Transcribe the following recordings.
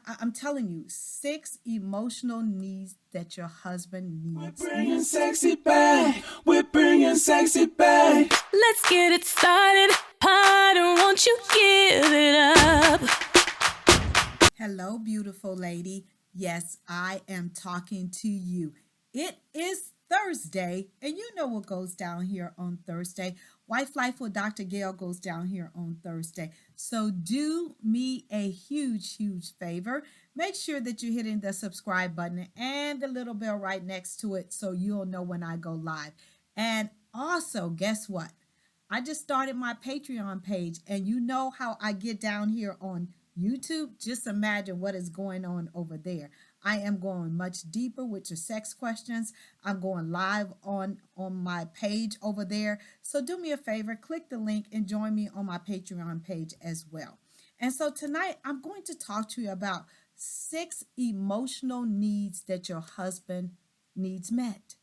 I'm telling you, 6 emotional needs that your husband needs. We're bringing sexy back. We're bringing sexy back. Let's get it started. Potter, won't you give it up? Hello, beautiful lady. Yes, I am talking to you. It is Thursday, and you know what goes down here on Thursday. Wife Life with Dr. Gail goes down here on Thursday. So do me a huge, huge favor. Make sure that you're hitting the subscribe button and the little bell right next to it so you'll know when I go live. And also, guess what? I just started my Patreon page, and you know how I get down here on YouTube. Just imagine what is going on over there. I am going much deeper with your sex questions. I'm going live on my page over there. So do me a favor, click the link and join me on my Patreon page as well. And so tonight I'm going to talk to you about 6 emotional needs that your husband needs met.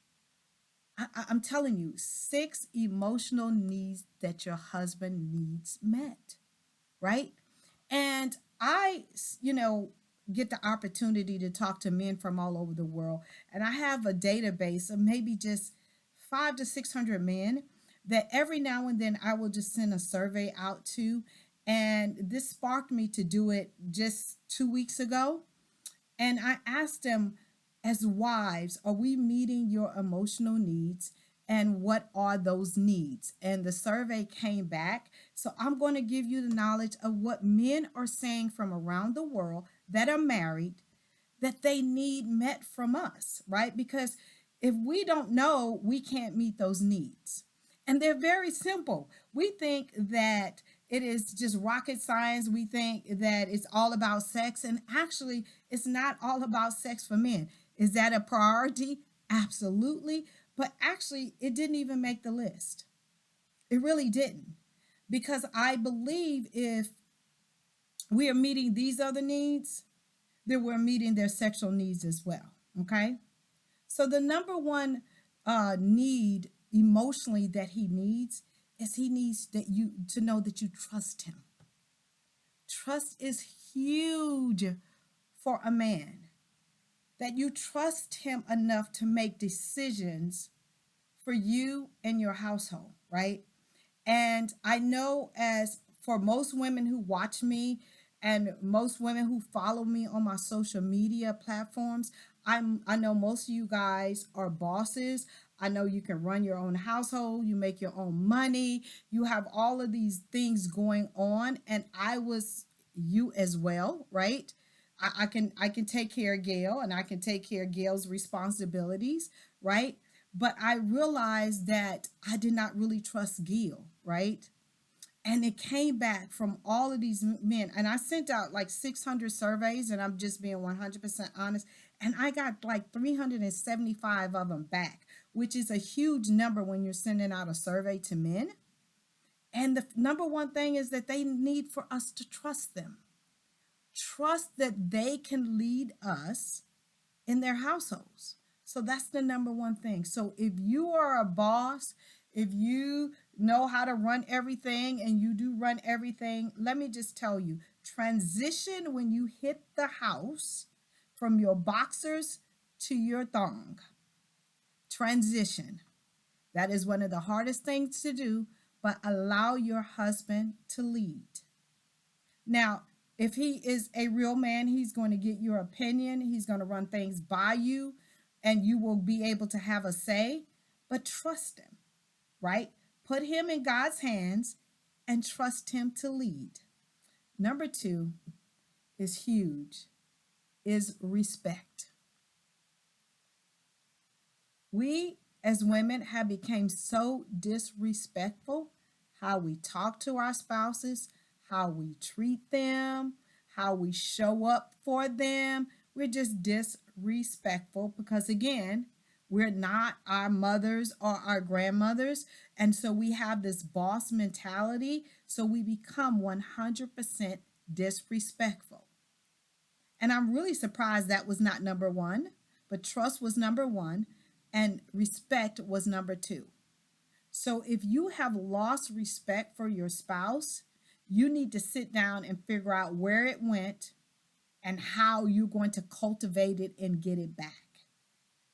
I'm telling you, 6 emotional needs that your husband needs met, right? And I get the opportunity to talk to men from all over the world. And I have a database of maybe just 500 to 600 men that every now and then I will just send a survey out to. And this sparked me to do it just 2 weeks ago. And I asked them, as wives, are we meeting your emotional needs? And what are those needs? And the survey came back. So I'm going to give you the knowledge of what men are saying from around the world that are married that they need met from us, right? Because if we don't know, we can't meet those needs. And they're very simple. We think that it is just rocket science. We think that it's all about sex. And actually, it's not all about sex for men. Is that a priority? Absolutely. But actually, it didn't even make the list. It really didn't. Because I believe if we are meeting these other needs, then we're meeting their sexual needs as well. Okay? So the number one need emotionally that he needs is he needs that you to know that you trust him. Trust is huge for a man. That you trust him enough to make decisions for you and your household, right? And I know, as for most women who watch me and most women who follow me on my social media platforms, I know most of you guys are bosses. I know you can run your own household, you make your own money, you have all of these things going on, and I was you as well, right? I can take care of Gail, and I can take care of Gail's responsibilities, right? But I realized that I did not really trust Gail, right? And it came back from all of these men. And I sent out like 600 surveys, and I'm just being 100% honest. And I got like 375 of them back, which is a huge number when you're sending out a survey to men. And the number one thing is that they need for us to trust them. Trust that they can lead us in their households. So that's the number one thing. So if you are a boss, if you know how to run everything and you do run everything, let me just tell you, transition when you hit the house from your boxers to your thong. Transition. That is one of the hardest things to do, but allow your husband to lead. Now, if he is a real man, he's going to get your opinion. He's going to run things by you, and you will be able to have a say, but trust him, right? Put him in God's hands and trust him to lead. Number 2 is huge, is respect. We as women have become so disrespectful how we talk to our spouses, how we treat them, how we show up for them. We're just disrespectful because, again, we're not our mothers or our grandmothers. And so we have this boss mentality. So we become 100% disrespectful. And I'm really surprised that was not number 1, but trust was number 1 and respect was number 2. So if you have lost respect for your spouse, you need to sit down and figure out where it went and how you're going to cultivate it and get it back,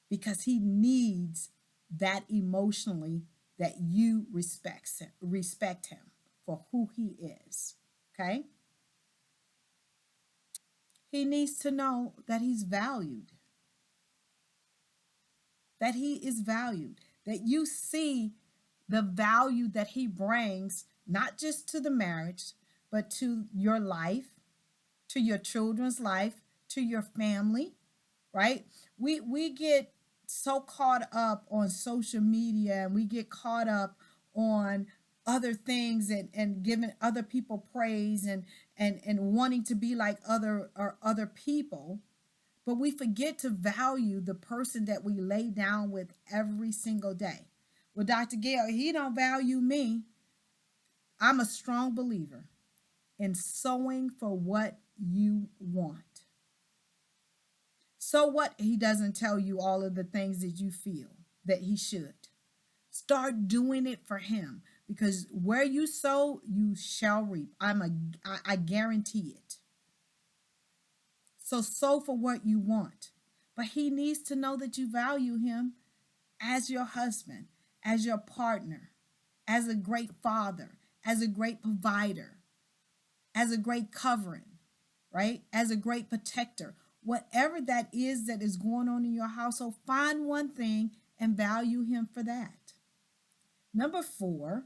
because he needs that emotionally, that you respect him for who he is. Okay? He needs to know that he's valued, that he is valued, that you see the value that he brings, not just to the marriage, but to your life, to your children's life, to your family, right? We get so caught up on social media, and we get caught up on other things, and giving other people praise, and wanting to be like other people, but we forget to value the person that we lay down with every single day. Well, Dr. Gail, he don't value me. I'm a strong believer in sowing for what you want. So what he doesn't tell you all of the things that you feel that he should. Start doing it for him, because where you sow, you shall reap. I guarantee it. So sow for what you want. But he needs to know that you value him as your husband, as your partner, as a great father, as a great provider, as a great covering, right? As a great protector. Whatever that is going on in your household, find one thing and value him for that. Number 4,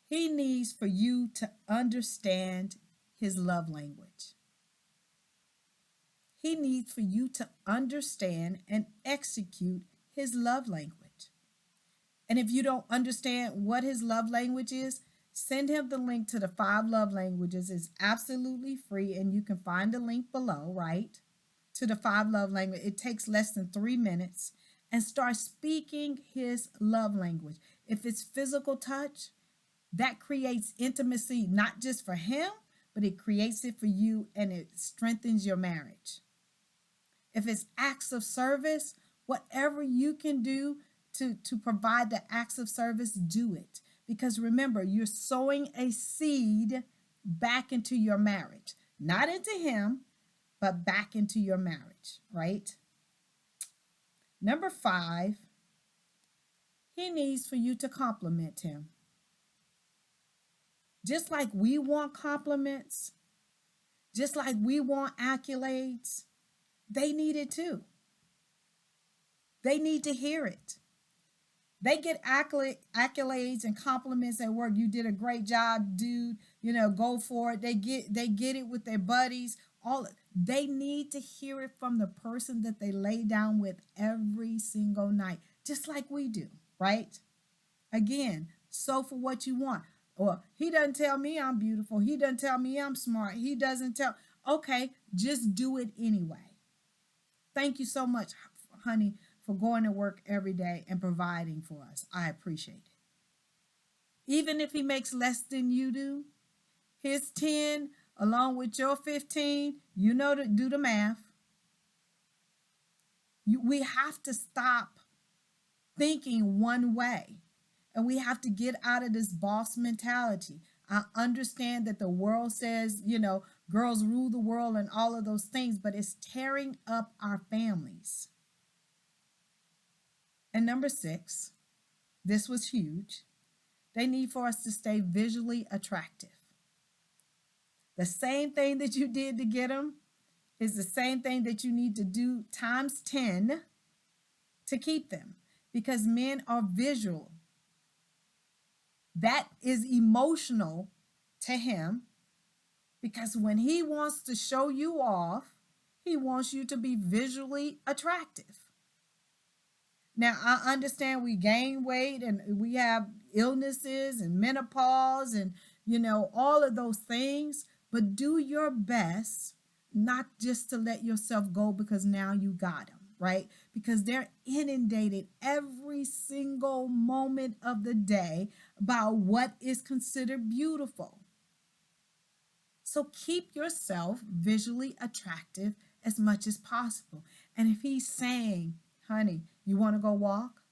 he needs for you to understand his love language. He needs for you to understand and execute his love language. And if you don't understand what his love language is, send him the link to the 5 love languages. It's absolutely free, and you can find the link below, right? To the 5 love language. It takes less than 3 minutes, and start speaking his love language. If it's physical touch, that creates intimacy, not just for him, but it creates it for you, and it strengthens your marriage. If it's acts of service, whatever you can do to provide the acts of service, do it. Because remember, you're sowing a seed back into your marriage, not into him, but back into your marriage, right? Number 5, he needs for you to compliment him. Just like we want compliments, just like we want accolades, they need it too. They need to hear it. They get accolades and compliments at work. You did a great job, dude. Go for it. They get it with their buddies. They need to hear it from the person that they lay down with every single night, just like we do, right? Again, sow for what you want. Or he doesn't tell me I'm beautiful. He doesn't tell me I'm smart. He doesn't tell. Okay, just do it anyway. Thank you so much, honey, for going to work every day and providing for us. I appreciate it. Even if he makes less than you do, his 10 along with your 15, to do the math. We have to stop thinking one way, and we have to get out of this boss mentality. I understand that the world says, girls rule the world and all of those things, but it's tearing up our families. And number 6, this was huge. They need for us to stay visually attractive. The same thing that you did to get them is the same thing that you need to do times 10 to keep them, because men are visual. That is emotional to him, because when he wants to show you off, he wants you to be visually attractive. Now, I understand we gain weight and we have illnesses and menopause and, all of those things, but do your best not just to let yourself go because now you got them, right? Because they're inundated every single moment of the day about what is considered beautiful. So keep yourself visually attractive as much as possible. And if he's saying, honey, you want to go walk?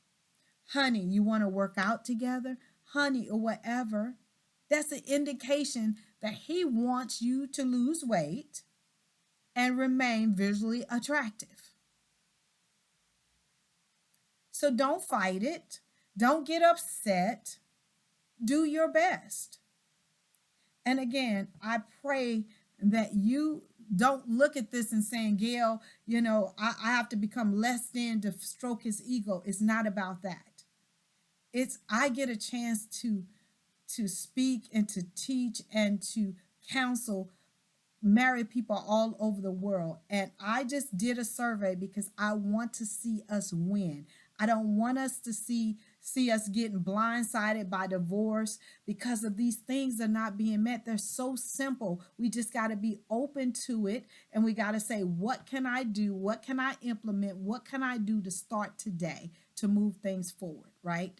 Honey, you want to work out together? Honey, or whatever. That's an indication that he wants you to lose weight, and remain visually attractive. So don't fight it. Don't get upset. Do your best. And again, I pray that you don't look at this and saying, Gail, I have to become less than to stroke his ego. It's not about that. I get a chance to speak and to teach and to counsel married people all over the world. And I just did a survey because I want to see us win. I don't want us to see us getting blindsided by divorce because of these things are not being met. They're so simple. We just got to be open to it. And we got to say, what can I do? What can I implement? What can I do to start today to move things forward, right?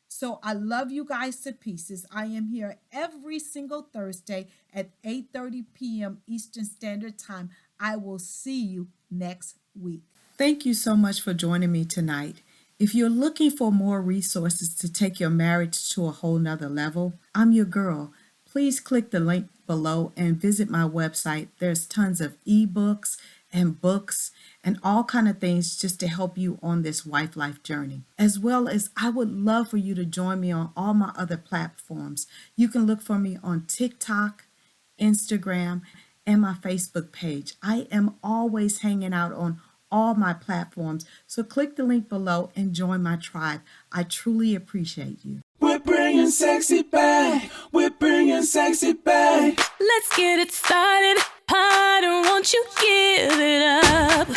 So I love you guys to pieces. I am here every single Thursday at 8:30 p.m. Eastern Standard Time. I will see you next week. Thank you so much for joining me tonight. If you're looking for more resources to take your marriage to a whole nother level, I'm your girl. Please click the link below and visit my website. There's tons of ebooks and books and all kind of things just to help you on this wife life journey. As well as I would love for you to join me on all my other platforms. You can look for me on TikTok, Instagram, and my Facebook page. I am always hanging out on all my platforms. So click the link below and join my tribe. I truly appreciate you. We're bringing sexy back. We're bringing sexy back. Let's get it started. Harder, won't you give it up?